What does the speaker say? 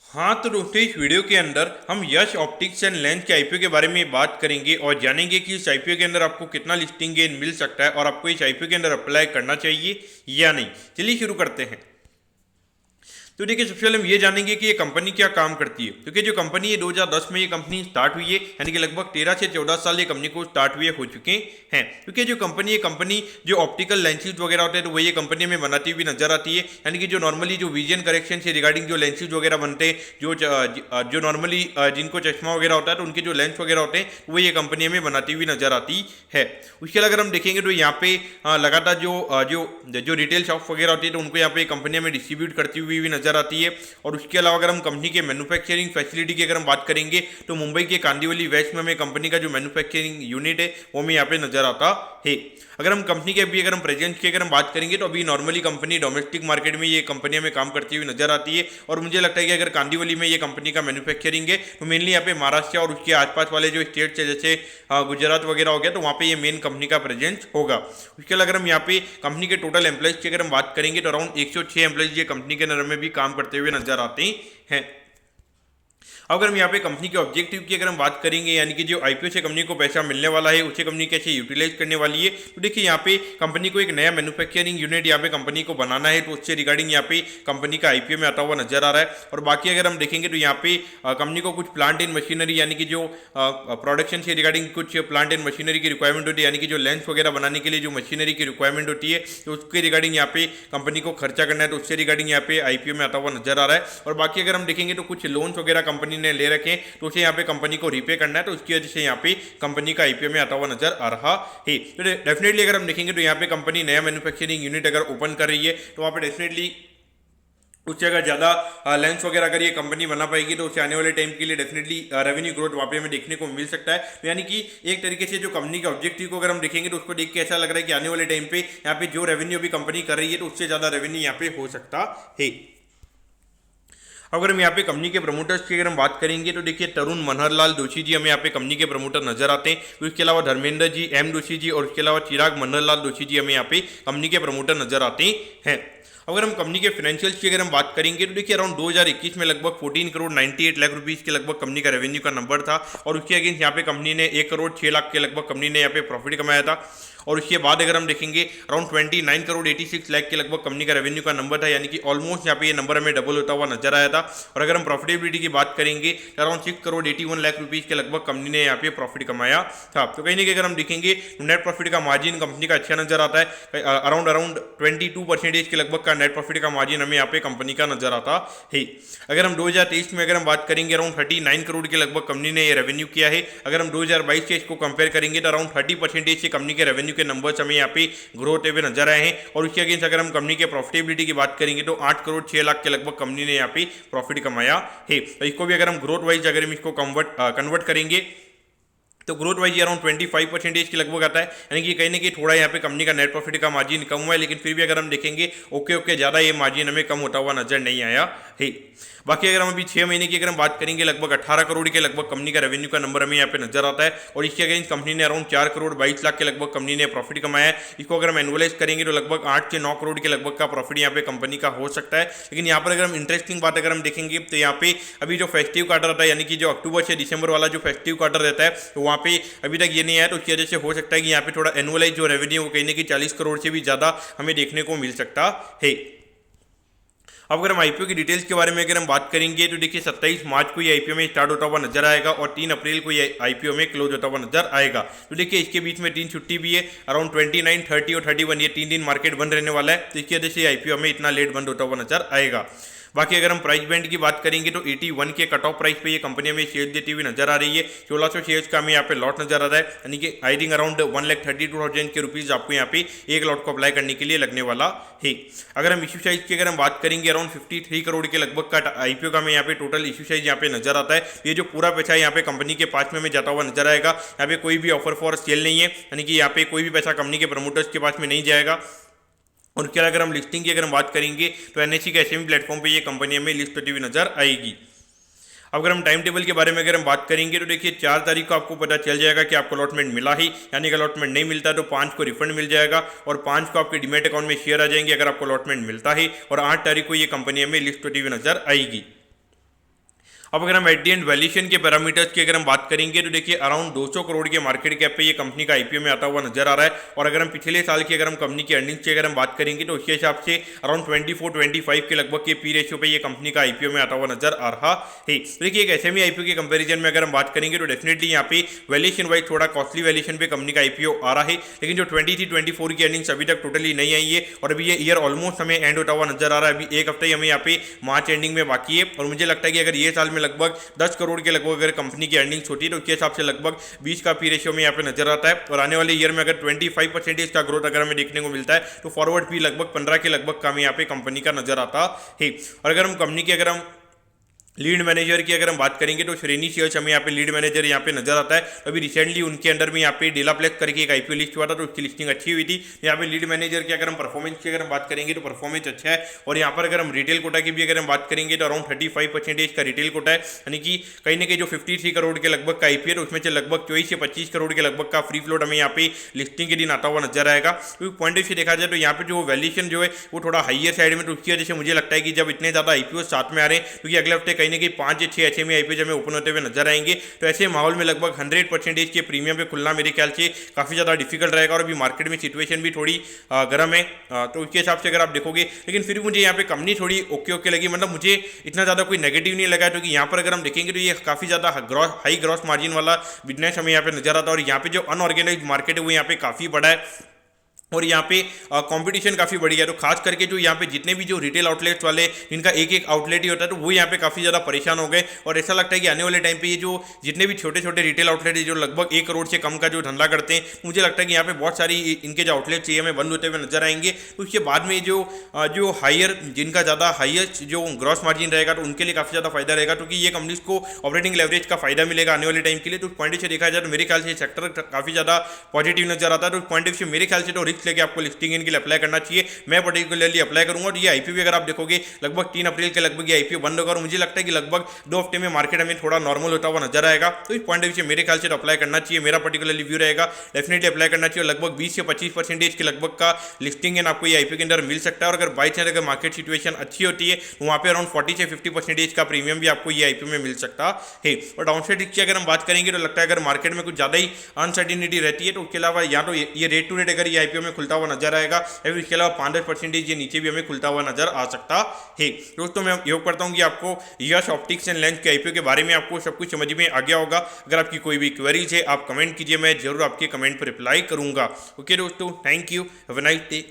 हाँ तो दोस्तों इस वीडियो के अंदर हम यश ऑप्टिक्स एंड लेंस के आईपीओ के बारे में बात करेंगे और जानेंगे कि इस आईपीओ के अंदर आपको कितना लिस्टिंग गेन मिल सकता है और आपको इस आईपीओ के अंदर अप्लाई करना चाहिए या नहीं। चलिए शुरू करते हैं। तो देखिए सबसे पहले हम ये जानेंगे कि ये कंपनी क्या काम करती है। क्योंकि जो कंपनी है 2010 में ये कंपनी स्टार्ट हुई है, यानी कि लगभग 13 से 14 साल ये कंपनी को स्टार्ट हुए हो चुके हैं। क्योंकि जो कंपनी जो ऑप्टिकल लेंसेज वगैरह होते हैं तो वो ये कंपनी में बनाती हुई नजर आती है। यानी कि जो नॉर्मली जो विजन करेक्शन से रिगार्डिंग जो लेंसेज वगैरह बनते हैं, जो नॉर्मली जिनको चश्मा वगैरह होता है तो उनके जो लेंस वगैरह होते हैं वो ये कंपनी में बनाती हुई नजर आती है। उसके अलावा अगर हम देखेंगे तो यहाँ पे लगातार जो रिटेल शॉप वगैरह होती है तो उनको यहाँ पे कंपनी में डिस्ट्रीब्यूट करती हुई भी नजर आती है। और उसके अलावा अगर हम कंपनी के मैन्युफैक्चरिंग फैसिलिटी की अगर हम बात करेंगे तो मुंबई के कांदिवली वेस्ट में हमें कंपनी का जो मैन्युफैक्चरिंग यूनिट है वो हमें यहाँ पे नजर आता है। अगर हम कंपनी के अभी अगर हम प्रेजेंस की अगर हम बात करेंगे तो अभी नॉर्मली कंपनी डोमेस्टिक मार्केट में ये कंपनी में काम करती हुई नजर आती है। और मुझे लगता है कि अगर कांदिवली में ये कंपनी का मैन्युफैक्चरिंग है तो मेनली यहाँ पे महाराष्ट्र और उसके आसपास वाले जो स्टेट्स है जैसे गुजरात वगैरह हो गया तो वहाँ पे ये मेन कंपनी का प्रेजेंस होगा। उसके अलावा अगर हम यहाँ पे कंपनी के टोटल एम्प्लॉइज की अगर हम बात करेंगे तो अराउंड 106 एम्प्लॉइज ये कंपनी के अंदर में भी काम करते हुए नजर आते हैं। अगर हम यहाँ पे कंपनी के ऑब्जेक्टिव की अगर हम बात करेंगे, यानी कि जो आईपीओ से कंपनी को पैसा मिलने वाला है उसे कंपनी कैसे यूटिलाइज करने वाली है, तो देखिए यहाँ पे कंपनी को एक नया मैन्युफैक्चरिंग यूनिट यहाँ पे कंपनी को बनाना है तो उससे रिगार्डिंग यहाँ पे कंपनी का आईपीओ में आता हुआ नजर आ रहा है। और बाकी अगर हम देखेंगे तो यहाँ पे कंपनी को कुछ प्लांट एंड मशीनरी, यानी कि जो प्रोडक्शन से रिगार्डिंग कुछ प्लांट एंड मशीनरी की रिक्वायरमेंट होती है, यानी कि जो लेंस वगैरह बनाने के लिए जो मशीनरी की रिक्वायरमेंट होती है तो उसके रिगार्डिंग यहाँ पे कंपनी को खर्चा करना है तो उससे रिगार्डिंग यहाँ पे आईपीओ में आता हुआ नजर आ रहा है। और बाकी अगर हम देखेंगे तो कुछ लोन्स वगैरह कंपनी ने ले रखे तो उसे यहाँ पे कंपनी को रीपे करना है तो उसकी वजह से यहाँ पे कंपनी का आईपीओ में आता हुआ नजर आ रहा है। तो डेफिनेटली अगर हम देखेंगे तो यहाँ पे कंपनी नया मैन्युफैक्चरिंग यूनिट अगर ओपन कर रही है तो वहाँ पे डेफिनेटली उससे अगर ज़्यादा लेंस वगैरह अगर ये कंपनी बना पाएगी तो उससे आने वाले टाइम के लिए डेफिनेटली रेवेन्यू ग्रोथ वहाँ पे हमें देखने को मिल सकता है। तो यानी कि एक तरीके से जो कंपनी के ऑब्जेक्टिव को अगर हम देखेंगे तो उसको देख के ऐसा लग रहा है कि आने वाले टाइम पे यहाँ पे जो रेवेन्यू अभी कंपनी कर रही है तो उससे ज़्यादा रेवेन्यू यहाँ पे हो सकता है। अगर हम यहाँ पे कंपनी के प्रमोटर्स की अगर हम बात करेंगे तो देखिए तरुण मनहरलाल जोशी जी हमें यहाँ पे कंपनी के प्रमोटर नजर आते हैं। उसके अलावा धर्मेंद्र जी, एम जोशी जी और उसके अलावा चिराग मनहरलाल जोशी जी हमें यहाँ पे कंपनी के प्रमोटर नजर आते हैं। अगर हम कंपनी के फाइनेंशियल्स की अगर हम बात करेंगे तो देखिए अराउंड 2021 में लगभग 14 करोड़ 98 लाख रुपीस के लगभग कंपनी का रेवेन्यू का नंबर था। और उसके अगेंस्ट यहाँ पे कंपनी ने 1 करोड़ 6 लाख के लगभग कंपनी ने यहाँ पे प्रॉफिट कमाया था। और उसके बाद अगर हम देखेंगे अराउंड 29 करोड़ 86 लाख के लगभग कंपनी का रेवेन्यू का नंबर था, यानी कि ऑलमोस्ट यहाँ पे ये नंबर हमें डबल होता हुआ नजर आया था। और अगर हम प्रॉफिटेबिलिटी की बात करेंगे तो अराउंड 6 करोड़ 81 लाख रुपीस के लगभग कंपनी ने यहाँ पे प्रॉफिट कमाया था। तो कहीं ना कहीं अगर हम देखेंगे तो नेट प्रॉफिट का मार्जिन कंपनी का अच्छा नजर आता है। अराउंड 22% के लगभग का नेट प्रॉफिट का मार्जिन हमें यहाँ पे कंपनी का नजर आता है। अगर हम 2023 में अगर हम बात करेंगे अराउंड 39 करोड़ के लगभग कंपनी ने ये रेवेन्यू किया है। अगर हम 2022 से इसको कंपेयर करेंगे तो अराउंड 30% से कंपनी के रेवेन्यू के नंबर्स हमें यहाँ पे ग्रो होते हुए नजर आए हैं। और उसके अगेंस्ट अगर हम कंपनी के प्रॉफिटेबिलिटी की बात करेंगे तो 8 करोड़ 6 लाख के लगभग कंपनी ने यहाँ पे प्रॉफिट कमाया है। तो इसको भी अगर हम ग्रोथ वाइज अगर हम इसको कन्वर्ट करेंगे तो ग्रोथ वाइज अराउंड 25% के लगभग आता है, यानी कि कहीं ना कहीं थोड़ा यहाँ पे कंपनी का नेट प्रॉफिट का मार्जिन कम हुआ है, लेकिन फिर भी अगर हम देखेंगे ओके ज़्यादा ये मार्जिन हमें कम होता हुआ नजर नहीं आया है। बाकी अगर हम अभी 6 महीने की अगर हम बात करेंगे लगभग 18 करोड़ के लगभग कंपनी का रेवेन्यू का नंबर हमें यहाँ पे नजर आता है। और इसके अगेंस्ट कंपनी ने अराउंड 4 करोड़ 22 लाख के लगभग कंपनी ने प्रॉफिट कमाया है। इसको अगर हम एनुअलाइज करेंगे तो लगभग 8 से 9 करोड़ के लगभग का प्रॉफिट यहाँ पे कंपनी का हो सकता है। लेकिन यहाँ पर अगर हम इंटरेस्टिंग बात अगर हम देखेंगे तो यहाँ पे अभी जो फेस्टिव क्वार्टर रहता है, यानी कि जो अक्टूबर से दिसंबर वाला जो फेस्टिव क्वार्टर रहता है तो वहाँ पे अभी तक ये नहीं आया, तो उसकी वजह से हो सकता है कि यहाँ पे थोड़ा एनुअलाइज जो रेवेन्यू वो कहीं ना कहीं 40 करोड़ से भी ज़्यादा हमें देखने को मिल सकता है। अब अगर हम आईपीओ की डिटेल्स के बारे में अगर हम बात करेंगे तो देखिए 27 मार्च को ये आईपीओ में स्टार्ट होता हुआ नजर आएगा और 3 अप्रैल को ये आईपीओ में क्लोज होता हुआ नजर आएगा। तो देखिए इसके बीच में 3 छुट्टी भी है, अराउंड 29, 30 और 31 ये 3 दिन मार्केट बंद रहने वाला है। तो इसकी वजह से आईपीओ में इतना लेट बंद होता हुआ नजर आएगा। बाकी अगर हम प्राइस बैंड की बात करेंगे तो 81 के कट ऑफ प्राइस पे ये कंपनी हमें शेयर देती हुई नजर आ रही है। 1600 शेयर्स का हमें यहाँ पे लॉट नजर आ रहा है, यानी कि आई थिंक अराउंड 1,32,000 के रुपीज आपको यहाँ पे एक लॉट को अप्लाई करने के लिए लगने वाला है। अगर हम इशू साइज की अगर हम बात करेंगे अराउंड 53 करोड़ के लगभग का आईपीओ का हमें यहाँ पे टोटल इशू साइज यहाँ पे नजर आता है। ये जो पूरा पैसा यहाँ पे कंपनी के पास में हमें जाता हुआ नजर आएगा। यहाँ पे कोई भी ऑफर फॉर सेल नहीं है, यानी कि यहाँ पे कोई भी पैसा कंपनी के प्रमोटर्स के पास में नहीं जाएगा। और क्या अगर हम लिस्टिंग की अगर हम बात करेंगे तो एनएससी के एसएमई प्लेटफॉर्म पे ये कंपनी हमें लिस्ट होती हुई नजर आएगी। अब अगर हम टाइम टेबल के बारे में अगर हम बात करेंगे तो देखिए 4 तारीख को आपको पता चल जाएगा कि आपको अलॉटमेंट मिला ही, यानी कि अलॉटमेंट नहीं मिलता तो 5 को रिफंड मिल जाएगा और 5 को आपके डीमैट अकाउंट में शेयर आ जाएंगे अगर आपको अलॉटमेंट मिलता है। और 8 तारीख को ये कंपनी हमें लिस्ट होती हुई नजर आएगी। अब अगर हम एट दी एंड वैल्यूएशन के पैरामीटर्स की अगर हम बात करेंगे तो देखिए अराउंड 200 करोड़ के मार्केट कैप पे ये कंपनी का आईपीओ में आता हुआ नजर आ रहा है। और अगर हम पिछले साल की अगर हम कंपनी की अर्निंग्स की अगर हम बात करेंगे तो उसके हिसाब से अराउंड 24-25 के लगभग के पी रेशियो पे ये कंपनी का आईपीओ में आता हुआ नजर आ रहा है। देखिए एक एसएमई आईपीओ के कंपेरिजन में अगर हम बात करेंगे तो डेफिनेटली यहाँ पे वैल्यूएशन वाइज थोड़ा कॉस्टली वैल्यूएशन पे कंपनी का आईपीओ आ रहा है, लेकिन जो 23-24 की अर्निंग्स अभी तक टोटली नहीं आई है और अभी ये ईयर ऑलमोस्ट हमें एंड होता हुआ नजर आ रहा है। अभी एक हफ्ते ही हमें यहाँ पे मार्च एंडिंग में बाकी है और मुझे लगता है कि अगर ये साल में लगभग 10 करोड़ के लगभग अगर कंपनी की अर्निंग्स होती है तो उसके हिसाब से लगभग 20 का पी रेशियो में यहाँ पे नजर आता है। और आने वाले ईयर में अगर 25% का ग्रोथ अगर हमें देखने को मिलता है तो फॉरवर्ड पी लगभग 15 के लगभग का हमें यहाँ पे कंपनी का नजर आता है। और अगर हम कंपनी की अगर हम लीड मैनेजर की अगर हम बात करेंगे तो श्रेणी शेयर्स हमें यहाँ पे लीड मैनेजर यहाँ पे नजर आता है। तो अभी रिसेंटली उनके अंडर में यहाँ पे डेलाप्लेक्स करके एक आईपीओ लिस्ट हुआ था तो उसकी लिस्टिंग अच्छी हुई थी। यहाँ पे लीड मैनेजर की अगर हम परफॉर्मेंस की अगर हम बात करेंगे तो परफॉर्मेंस अच्छा है। और यहाँ पर अगर हम रिटेल कोटा की भी अगर हम बात करेंगे तो अराउंड 35% का रिटेल कोटा है, यानी कि कहीं ना कहीं जो 53 करोड़ के लगभग का आईपीओ है उसमें से लगभग 24 से 25 करोड़ के लगभग का फ्री फ्लोट हमें यहाँ पे लिस्टिंग के दिन आता हुआ नजर आएगा। तो पॉइंट ऑफ व्यू देखा जाए तो यहाँ पे जो वैल्यूएशन जो है वो थोड़ा हाइयर साइड में, तो उसकी वजह से मुझे लगता है कि जब इतने ज्यादा आईपीओ साथ में आ रहे हैं क्योंकि अगले हफ्ते कहीं ना कहीं 5 या 6 एचएमई आईपीओ हमें ओपन होते हुए नजर आएंगे, तो ऐसे माहौल में लगभग 100% के प्रीमियम पे खुलना मेरे ख्याल से काफी ज्यादा डिफिकल्ट रहेगा। और अभी मार्केट में सिचुएशन भी थोड़ी गर्म है, तो उसके हिसाब से अगर आप देखोगे, लेकिन फिर मुझे यहाँ पे कंपनी थोड़ी ओके ओके लगी, मतलब मुझे इतना ज्यादा कोई नेगेटिव नहीं लगा क्योंकि यहाँ पर अगर हम देखेंगे तो ये काफी ज्यादा हाई ग्रॉस मार्जिन वाला बिजनेस हमें यहाँ पे नजर आता है। और यहाँ पे जो अनऑर्गेनाइज मार्केट है वो यहाँ पे काफी बड़ा है और यहाँ पे कंपटीशन काफ़ी बढ़ी है। तो खास करके जो यहाँ पे जितने भी जो रिटेल आउटलेट्स वाले जिनका एक एक आउटलेट ही होता है तो वो यहाँ पे काफ़ी ज़्यादा परेशान हो गए। और ऐसा लगता है कि आने वाले टाइम पे ये जो जितने भी छोटे छोटे रिटेल आउटलेट है जो लगभग 1 करोड़ से कम का जो धंधा करते हैं, मुझे लगता है कि यहाँ पे बहुत सारी इनके जो आउटलेट्स चाहिए हमें बंद होते हुए नजर आएंगे। तो उसके बाद में जो हायर जिनका ज़्यादा हाईएस्ट जो ग्रॉस मार्जिन रहेगा तो उनके लिए काफ़ी ज़्यादा फायदा रहेगा क्योंकि ये कंपनीज को ऑपरेटिंग लेवरेज का फायदा मिलेगा आने वाले टाइम के लिए। तो उस पॉइंट से देखा जाए तो मेरे ख्याल से सेक्टर काफ़ी ज़्यादा पॉजिटिव नजर आता है। तो उस पॉइंट से मेरे ख्याल से तो रिस्क लेके आपको लिस्टिंग के लिए अप्लाई करना चाहिए। मैं पर्टिकुलरली अप्लाई करूंगा। और ये आईपीओ भी अगर आप देखोगे लगभग 3 अप्रैल के लगभग ये आईपीओ बंद होगा और मुझे लगता है कि लगभग 2 हफ्ते में मार्केट हमें थोड़ा नॉर्मल होता हुआ नजर आएगा। तो इस पॉइंट से मेरे ख्याल से तो अप्लाई करना चाहिए, मेरा पर्टिकुलरली व्यू रहेगा, डेफिनेटली अप्लाई करना चाहिए। लगभग 20 से 25% के लगभग का लिस्टिंग है आपको ये आईपीओ के अंदर मिल सकता है। और अगर बाई चांस अगर मार्केट सिचुएशन अच्छी होती है तो वहाँ पे अराउंड 40 से 50% का प्रीमियम भी आपको ये आईपीओ में मिल सकता है। और डाउनसाइड रिस्क की अगर हम बात करेंगे तो लगता है अगर मार्केट में कुछ ज़्यादा ही अनसर्टिनिटी रहती है तो उसके अलावा या तो ये रेट टू रेट अगर ये आईपीओ में खुलता हुआ नजर आएगा या फिर इसके अलावा 5% ये नीचे भी हमें खुलता हुआ नजर आ सकता है। दोस्तों मैं योग करता हूं कि आपको यश ऑप्टिक्स एंड लेंस के आईपीओ के बारे में आपको सब कुछ समझ में आ गया होगा। अगर आपकी कोई भी क्वेरीज है आप कमेंट कीजिए, मैं जरूर आपके कमेंट पर रिप्लाई करूंगा। ओके दोस्तों, thank you, have a nice day.